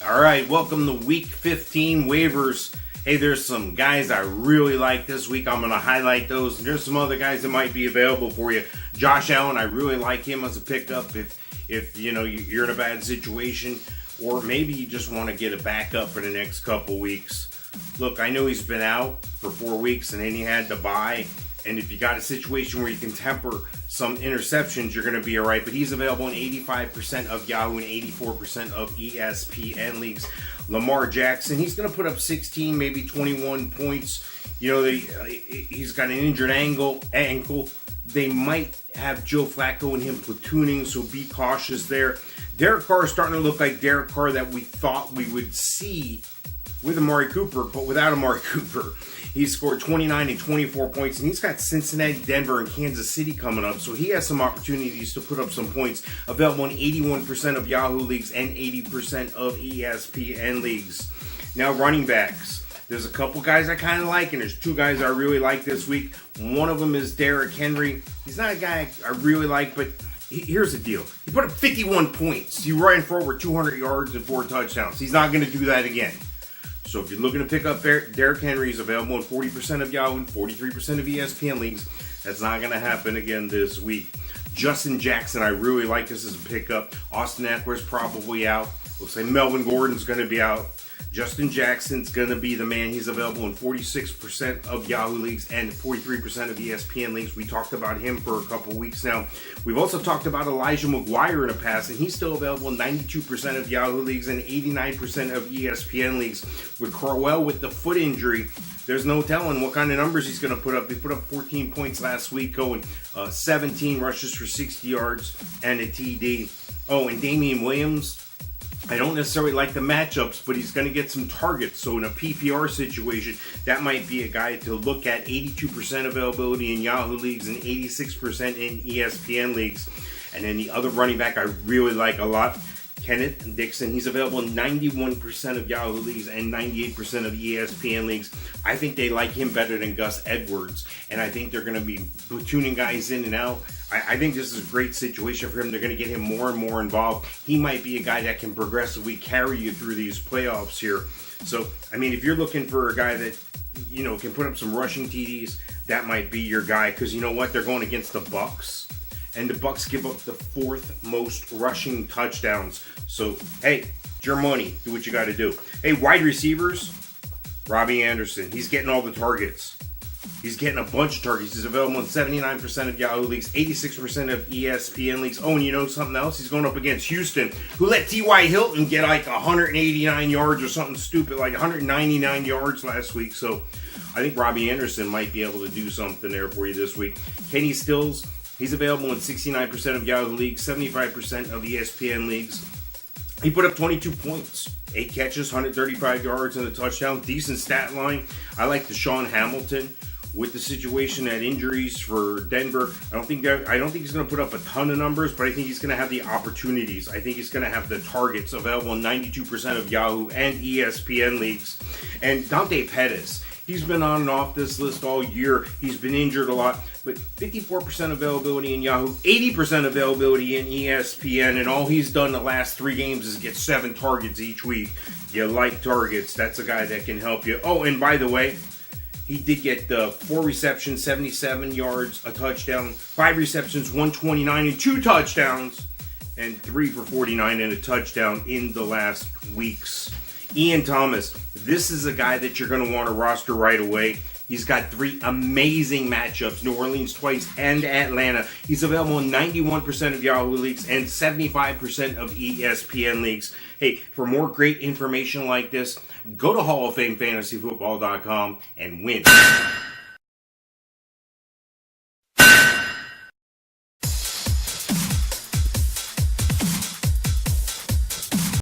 All right, welcome to Week 15 waivers. Hey, there's some guys I really like this week. I'm going to highlight those. And there's some other guys that might be available for you. Josh Allen, I really like him as a pickup if you know you're in a bad situation, or maybe you just want to get a backup for the next couple weeks. Look, I know he's been out for 4 weeks and then he had to bye. And if you got a situation where you can temper some interceptions, you're going to be all right. But he's available in 85% of Yahoo and 84% of ESPN leagues. Lamar Jackson, he's going to put up 16, maybe 21 points. You know, he's got an injured ankle. They might have Joe Flacco and him platooning, so be cautious there. Derek Carr is starting to look like Derek Carr that we thought we would see with Amari Cooper, but without Amari Cooper. He scored 29 and 24 points, and he's got Cincinnati, Denver, and Kansas City coming up, so he has some opportunities to put up some points. Available in 81% of Yahoo leagues and 80% of ESPN leagues. Now, running backs. There's a couple guys I kind of like, and there's 2 guys I really like this week. One of them is Derrick Henry. He's not a guy I really like, but here's the deal. He put up 51 points. He ran for over 200 yards and 4 touchdowns. He's not going to do that again. So if you're looking to pick up Derrick Henry, he's available in 40% of Yahoo and 43% of ESPN leagues. That's not going to happen again this week. Justin Jackson, I really like this as a pickup. Austin Eckler's probably out. Looks like Melvin Gordon's going to be out. Justin Jackson's going to be the man. He's available in 46% of Yahoo leagues and 43% of ESPN leagues. We talked about him for a couple weeks now. We've also talked about Elijah McGuire in the past, and he's still available in 92% of Yahoo leagues and 89% of ESPN leagues. With Crowell with the foot injury, there's no telling what kind of numbers he's going to put up. He put up 14 points last week, going 17 rushes for 60 yards and a TD. Oh, and Damian Williams, I don't necessarily like the matchups, but he's going to get some targets. So in a PPR situation, that might be a guy to look at. 82% availability in Yahoo leagues and 86% in ESPN leagues. And then the other running back I really like a lot, Kenneth Dixon. He's available in 91% of Yahoo leagues and 98% of ESPN leagues. I think they like him better than Gus Edwards, and I think they're going to be platooning guys in and out. I think this is a great situation for him. They're going to get him more and more involved. He might be a guy that can progressively carry you through these playoffs here. So, I mean, if you're looking for a guy that, you know, can put up some rushing TDs, that might be your guy. Because you know what? They're going against the Bucs, and the Bucs give up the 4th most rushing touchdowns. So, hey, it's your money. Do what you got to do. Hey, wide receivers, Robbie Anderson. He's getting all the targets. He's getting a bunch of targets. He's available in 79% of Yahoo leagues, 86% of ESPN leagues. Oh, and you know something else? He's going up against Houston, who let T.Y. Hilton get like 189 yards or something stupid, like 199 yards last week. So I think Robbie Anderson might be able to do something there for you this week. Kenny Stills, he's available in 69% of Yahoo leagues, 75% of ESPN leagues. He put up 22 points. 8 catches, 135 yards, and a touchdown. Decent stat line. I like Deshaun Hamilton. With the situation at injuries for Denver, I don't think he's going to put up a ton of numbers, but I think he's going to have the opportunities. I think he's going to have the targets available in 92% of Yahoo and ESPN leagues. And Dante Pettis, he's been on and off this list all year. He's been injured a lot, but 54% availability in Yahoo, 80% availability in ESPN, and all he's done the last 3 games is get 7 targets each week. You like targets. That's a guy that can help you. Oh, and by the way, he did get 4 receptions, 77 yards, a touchdown, 5 receptions, 129, and 2 touchdowns, and 3 for 49 and a touchdown in the last weeks. Ian Thomas, this is a guy that you're going to want to roster right away. He's got 3 amazing matchups, New Orleans twice and Atlanta. He's available in 91% of Yahoo leagues and 75% of ESPN leagues. Hey, for more great information like this, go to HallOfFameFantasyFootball.com and win.